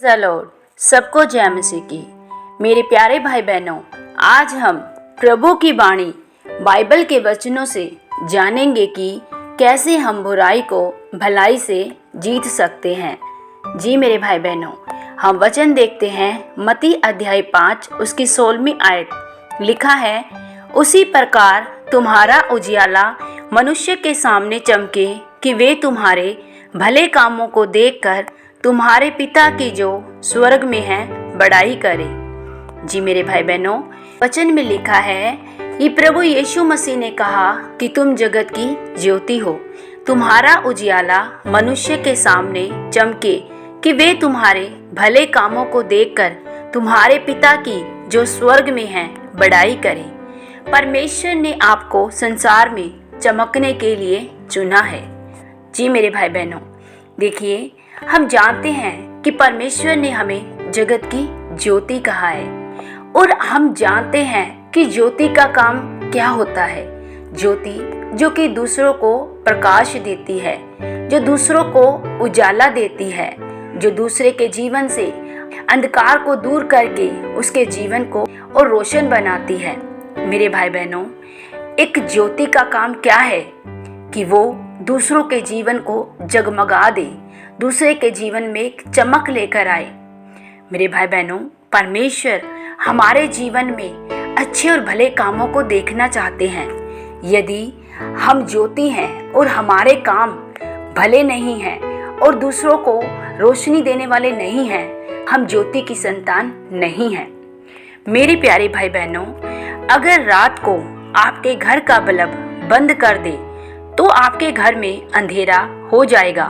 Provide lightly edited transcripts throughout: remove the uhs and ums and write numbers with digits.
The Lord. सबको जय मसीह की। मेरे प्यारे भाई बहनों, आज हम प्रभु की वाणी बाइबल के वचनों से जानेंगे कि कैसे हम बुराई को भलाई से जीत सकते हैं। जी मेरे भाई बहनों, हम वचन देखते हैं मत्ती अध्याय 5 उसकी 16वीं आयत। लिखा है, उसी प्रकार तुम्हारा उजियाला मनुष्य के सामने चमके कि वे तुम्हारे भले कामों को देखकर तुम्हारे पिता की जो स्वर्ग में है बड़ाई करे। जी मेरे भाई बहनों, वचन में लिखा है कि प्रभु यीशु मसीह ने कहा कि तुम जगत की ज्योति हो। तुम्हारा उजियाला मनुष्य के सामने चमके कि वे तुम्हारे भले कामों को देखकर तुम्हारे पिता की जो स्वर्ग में है बड़ाई करे। परमेश्वर ने आपको संसार में चमकने के लिए चुना है। जी मेरे भाई बहनों, देखिए, हम जानते हैं कि परमेश्वर ने हमें जगत की ज्योति कहा है और हम जानते हैं कि ज्योति का काम क्या होता है। ज्योति जो कि दूसरों को प्रकाश देती है, जो दूसरों को उजाला देती है, जो दूसरे के जीवन से अंधकार को दूर करके उसके जीवन को और रोशन बनाती है। मेरे भाई बहनों, एक ज्योति का काम क्या है कि वो दूसरों के जीवन को जगमगा दे, दूसरे के जीवन में एक चमक लेकर आए। मेरे भाई बहनों, परमेश्वर हमारे जीवन में अच्छे और भले कामों को देखना चाहते हैं। यदि हम ज्योति हैं और हमारे काम भले नहीं हैं और दूसरों को रोशनी देने वाले नहीं हैं, हम ज्योति की संतान नहीं हैं। मेरे प्यारे भाई बहनों, अगर रात को आपके घर का बल्ब बंद कर दे तो आपके घर में अंधेरा हो जाएगा।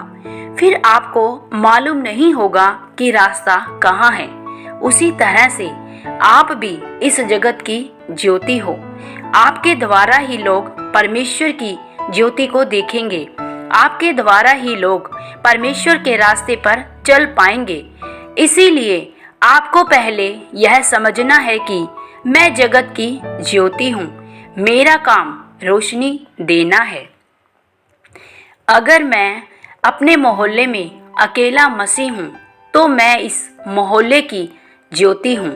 फिर आपको मालूम नहीं होगा कि रास्ता कहाँ है। उसी तरह से आप भी इस जगत की ज्योति हो। आपके द्वारा ही लोग परमेश्वर की ज्योति को देखेंगे। आपके द्वारा ही लोग परमेश्वर के रास्ते पर चल पाएंगे। इसीलिए आपको पहले यह समझना है कि मैं जगत की ज्योति हूँ। मेरा काम रोशनी देना है। अगर मैं अपने मोहल्ले में अकेला मसीह हूँ तो मैं इस मोहल्ले की ज्योति हूँ।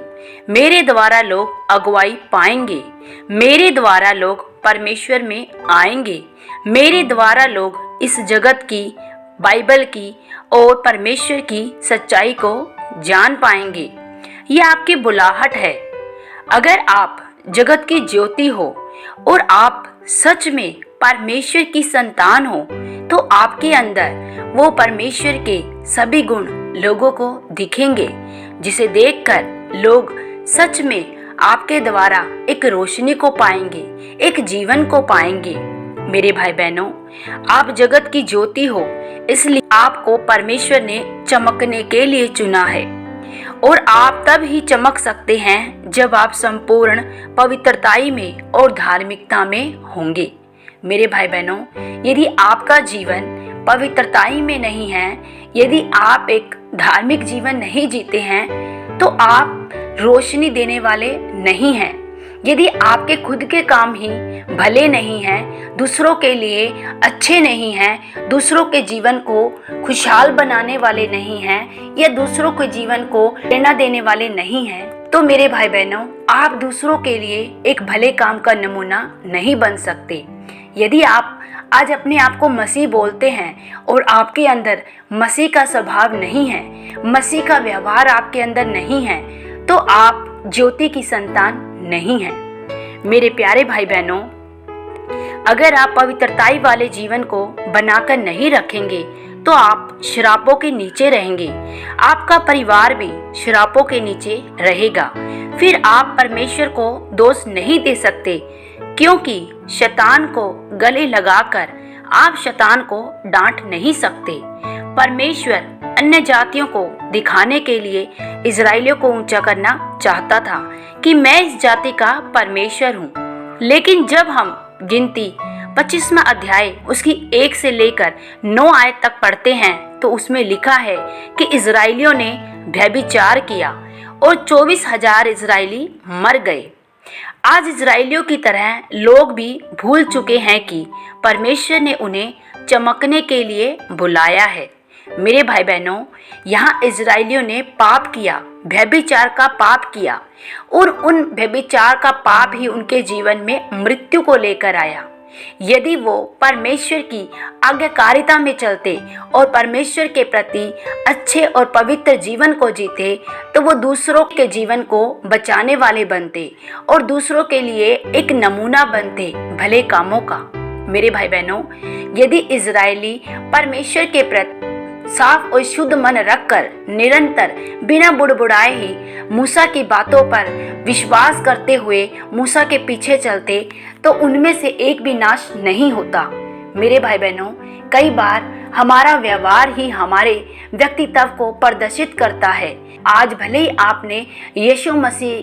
मेरे द्वारा लोग अगुवाई पाएंगे। मेरे द्वारा लोग परमेश्वर में आएंगे। मेरे द्वारा लोग इस जगत की, बाइबल की और परमेश्वर की सच्चाई को जान पाएंगे। ये आपकी बुलाहट है। अगर आप जगत की ज्योति हो और आप सच में परमेश्वर की संतान हो तो आपके अंदर वो परमेश्वर के सभी गुण लोगों को दिखेंगे, जिसे देखकर लोग सच में आपके द्वारा एक रोशनी को पाएंगे, एक जीवन को पाएंगे। मेरे भाई बहनों, आप जगत की ज्योति हो, इसलिए आपको परमेश्वर ने चमकने के लिए चुना है और आप तब ही चमक सकते हैं जब आप संपूर्ण पवित्रताई में और धार्मिकता में होंगे। मेरे भाई बहनों, यदि आपका जीवन पवित्रताई में नहीं है, यदि आप एक धार्मिक जीवन नहीं जीते हैं, तो आप रोशनी देने वाले नहीं हैं। यदि आपके खुद के काम ही भले नहीं हैं, दूसरों के लिए अच्छे नहीं हैं, दूसरों के जीवन को खुशहाल बनाने वाले नहीं हैं या दूसरों के जीवन को प्रेरणा देने वाले नहीं हैं, तो मेरे भाई बहनों, आप दूसरों के लिए एक भले काम का नमूना नहीं बन सकते। यदि आप आज अपने आप को मसीह बोलते हैं और आपके अंदर मसीह का स्वभाव नहीं है, मसीह का व्यवहार आपके अंदर नहीं है, तो आप ज्योति की संतान नहीं हैं। मेरे प्यारे भाई बहनों, अगर आप पवित्रताई वाले जीवन को बनाकर नहीं रखेंगे तो आप श्रापों के नीचे रहेंगे। आपका परिवार भी श्रापों के नीचे रहेगा। फिर आप परमेश्वर को दोष नहीं दे सकते, क्योंकि शैतान को गले लगाकर आप शैतान को डांट नहीं सकते। परमेश्वर अन्य जातियों को दिखाने के लिए इजराइलियों को ऊंचा करना चाहता था कि मैं इस जाति का परमेश्वर हूँ। लेकिन जब हम गिनती 25वां अध्याय उसकी 1 से लेकर 9 आयत तक पढ़ते हैं तो उसमें लिखा है कि इजराइलियों ने व्यभिचार किया और 24,000 इजराइली मर गए। आज इजराइलियों की तरह लोग भी भूल चुके हैं कि परमेश्वर ने उन्हें चमकने के लिए बुलाया है। मेरे भाई बहनों, यहाँ इजरायलियों ने पाप किया, व्यभिचार का पाप किया, और उन व्यभिचार का पाप ही उनके जीवन में मृत्यु को लेकर आया। यदि वो परमेश्वर की आज्ञाकारिता में चलते और परमेश्वर के प्रति अच्छे और पवित्र जीवन को जीते, तो वो दूसरों के जीवन को बचाने वाले बनते और दूसरों के लिए एक नमूना बनते भले कामों का। मेरे भाई बहनों, यदि इजरायली परमेश्वर के प्रति साफ और शुद्ध मन रखकर निरंतर बिना बुड़बुड़ाए ही मूसा की बातों पर विश्वास करते हुए मूसा के पीछे चलते, तो उनमें से एक भी नाश नहीं होता। मेरे भाई बहनों, कई बार हमारा व्यवहार ही हमारे व्यक्तित्व को प्रदर्शित करता है। आज भले ही आपने यीशु मसीह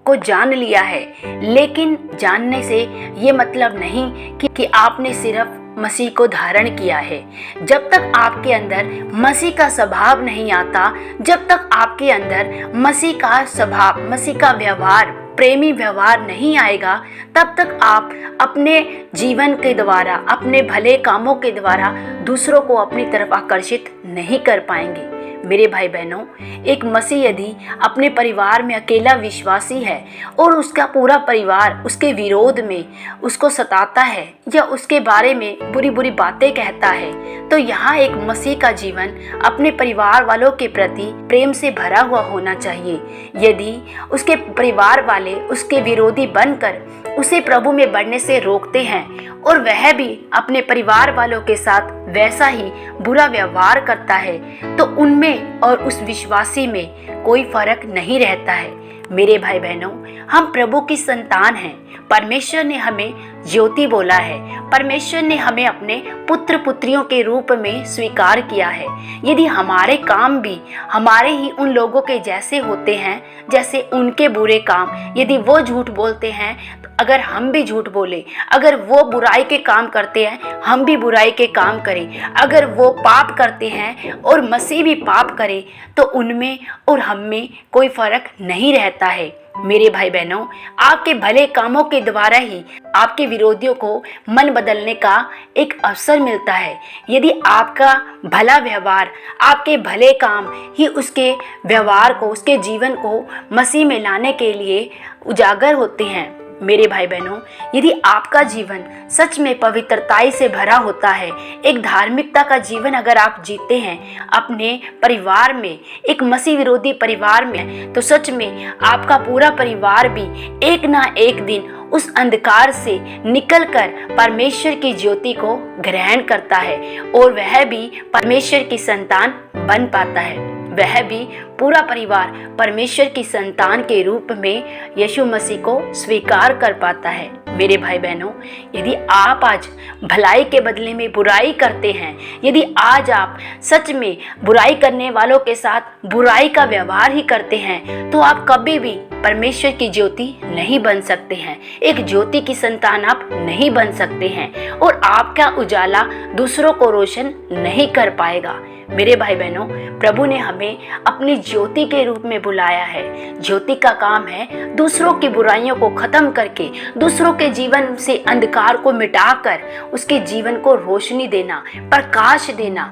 को जान लिया है, लेकिन जानने से ये मतलब नहीं कि आपने सिर्फ मसीह को धारण किया है। जब तक आपके अंदर मसीह का स्वभाव नहीं आता, जब तक आपके अंदर मसीह का स्वभाव, मसीह का व्यवहार, प्रेमी व्यवहार नहीं आएगा, तब तक आप अपने जीवन के द्वारा, अपने भले कामों के द्वारा दूसरों को अपनी तरफ आकर्षित नहीं कर पाएंगे। मेरे भाई बहनों, एक मसीह यदि अपने परिवार में अकेला विश्वासी है और उसका पूरा परिवार उसके विरोध में उसको सताता है या उसके बारे में बुरी बुरी बातें कहता है, तो यहाँ एक मसीह का जीवन अपने परिवार वालों के प्रति प्रेम से भरा हुआ होना चाहिए। यदि उसके परिवार वाले उसके विरोधी बनकर उसे प्रभु में बढ़ने से रोकते हैं और वह भी अपने परिवार वालों के साथ वैसा ही बुरा व्यवहार करता है, तो उनमें और उस विश्वासी में कोई फर्क नहीं रहता है। मेरे भाई बहनों, हम प्रभु की संतान हैं। परमेश्वर ने हमें ज्योति बोला है। परमेश्वर ने हमें अपने पुत्र पुत्रियों के रूप में स्वीकार किया है। यदि हमारे काम भी हमारे ही उन लोगों के जैसे होते हैं जैसे उनके बुरे काम, यदि वो झूठ बोलते हैं तो अगर हम भी झूठ बोले, अगर वो बुराई के काम करते हैं हम भी बुराई के काम करें, अगर वो पाप करते हैं और मसीह भी पाप करे, तो उनमें और हम में कोई फर्क नहीं रहता है। मेरे भाई बहनों, आपके भले कामों के द्वारा ही आपके विरोधियों को मन बदलने का एक अवसर मिलता है। यदि आपका भला व्यवहार, आपके भले काम ही उसके व्यवहार को, उसके जीवन को मसीह में लाने के लिए उजागर होते हैं। मेरे भाई बहनों, यदि आपका जीवन सच में पवित्रताई से भरा होता है, एक धार्मिकता का जीवन अगर आप जीते हैं अपने परिवार में, एक मसीह विरोधी परिवार में, तो सच में आपका पूरा परिवार भी एक ना एक दिन उस अंधकार से निकलकर परमेश्वर की ज्योति को ग्रहण करता है और वह भी परमेश्वर की संतान बन पाता है। वह भी पूरा परिवार परमेश्वर की संतान के रूप में यीशु मसीह को स्वीकार कर पाता है। मेरे भाई बहनों, यदि आप आज भलाई के बदले में बुराई करते हैं, यदि आज आप सच में बुराई करने वालों के साथ बुराई का व्यवहार ही करते हैं, तो आप कभी भी परमेश्वर की ज्योति नहीं बन सकते हैं। एक ज्योति की संतान आप नहीं बन सकते हैं और आपका उजाला दूसरों को रोशन नहीं कर पाएगा। मेरे भाई बहनों, प्रभु ने हमें अपनी ज्योति के रूप में बुलाया है। ज्योति का काम है दूसरों की बुराइयों को खत्म करके, दूसरों के जीवन से अंधकार को मिटाकर उसके जीवन को रोशनी देना, प्रकाश देना।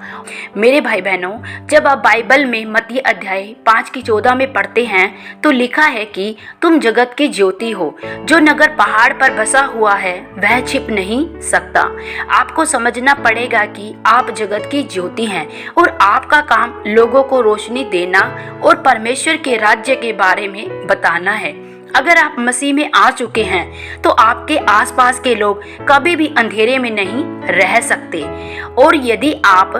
मेरे भाई बहनों, जब आप बाइबल में मत्ती अध्याय 5:14 में पढ़ते हैं तो लिखा है कि तुम जगत की ज्योति हो, जो नगर पहाड़ पर बसा हुआ है वह छिप नहीं सकता। आपको समझना पड़ेगा कि आप जगत की ज्योति हैं और आपका काम लोगों को रोशनी देना और परमेश्वर के राज्य के बारे में बताना है। अगर आप मसीह में आ चुके हैं तो आपके आसपास के लोग कभी भी अंधेरे में नहीं रह सकते। और यदि आप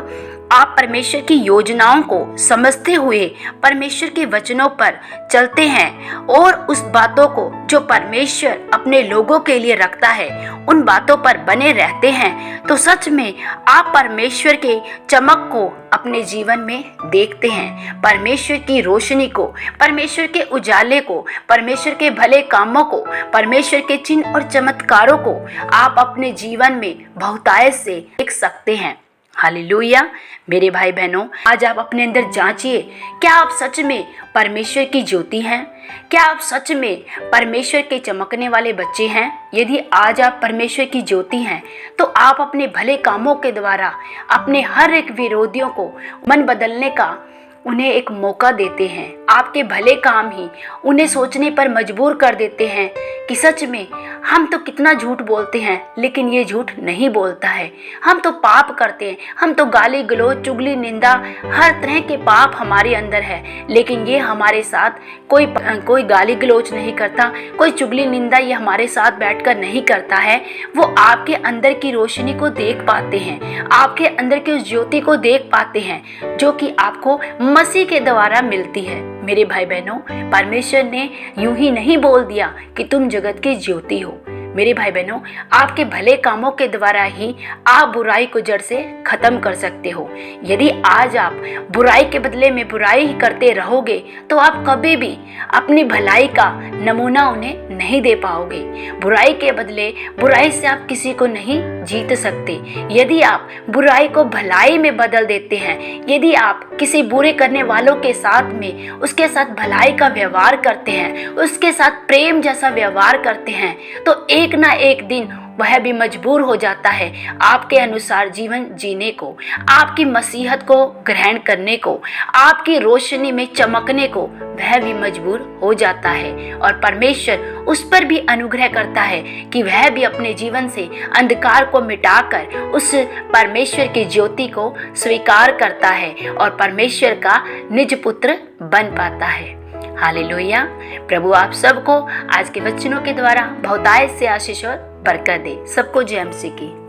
परमेश्वर की योजनाओं को समझते हुए परमेश्वर के वचनों पर चलते हैं और उस बातों को जो परमेश्वर अपने लोगों के लिए रखता है उन बातों पर बने रहते हैं, तो सच में आप परमेश्वर के चमक को अपने जीवन में देखते हैं। परमेश्वर की रोशनी को, परमेश्वर के उजाले को, परमेश्वर के भले कामों को, परमेश्वर के चिन्ह और चमत्कारों को आप अपने जीवन में बहुतायत से देख सकते हैं। हालेलुया। मेरे भाई बहनों, आज आप अपने अंदर जांचिए, क्या आप सच में परमेश्वर की ज्योति हैं? क्या आप सच में परमेश्वर के चमकने वाले बच्चे हैं? यदि आज आप परमेश्वर की ज्योति हैं तो आप अपने भले कामों के द्वारा अपने हर एक विरोधियों को मन बदलने का उन्हें एक मौका देते हैं। आपके भले काम ही उन्हें सोचने पर मजबूर कर देते हैं कि सच में हम तो कितना झूठ बोलते हैं, लेकिन ये झूठ नहीं बोलता है। हम तो पाप करते हैं, हम तो गाली गलौज, चुगली, निंदा, हर तरह के पाप हमारे अंदर है, लेकिन ये हमारे साथ कोई गाली गलौज नहीं करता, कोई चुगली निंदा ये हमारे साथ बैठकर नहीं करता है। वो आपके अंदर की रोशनी को देख पाते हैं, आपके अंदर की उस ज्योति को देख पाते हैं जो कि आपको मसीह के द्वारा मिलती है। मेरे भाई बहनों, परमेश्वर ने यूं ही नहीं बोल दिया कि तुम जगत की ज्योति हो। मेरे भाई बहनों, आपके भले कामों के द्वारा ही आप बुराई को जड़ से खत्म कर सकते हो। यदि आज आप बुराई के बदले में बुराई ही करते रहोगे तो आप कभी भी अपनी भलाई का नमूना उन्हें नहीं दे पाओगे। बुराई के बदले बुराई से आप किसी को नहीं जीत सकते। यदि आप बुराई को भलाई में बदल देते हैं, यदि आप किसी बुरे करने वालों के साथ में उसके साथ भलाई का व्यवहार करते हैं, उसके साथ प्रेम जैसा व्यवहार करते हैं, तो एक ना एक दिन वह भी मजबूर हो जाता है आपके अनुसार जीवन जीने को, आपकी मसीहत को ग्रहण करने को, आपकी रोशनी में चमकने को वह भी मजबूर हो जाता है। और परमेश्वर उस पर भी अनुग्रह करता है कि वह भी अपने जीवन से अंधकार को मिटाकर उस परमेश्वर की ज्योति को स्वीकार करता है और परमेश्वर का निज पुत्र बन पाता है। हालेलुया। प्रभु आप सबको आज के वचनों के द्वारा बहुतायत से आशीष और बरकत दे। सबको जय मसीह की।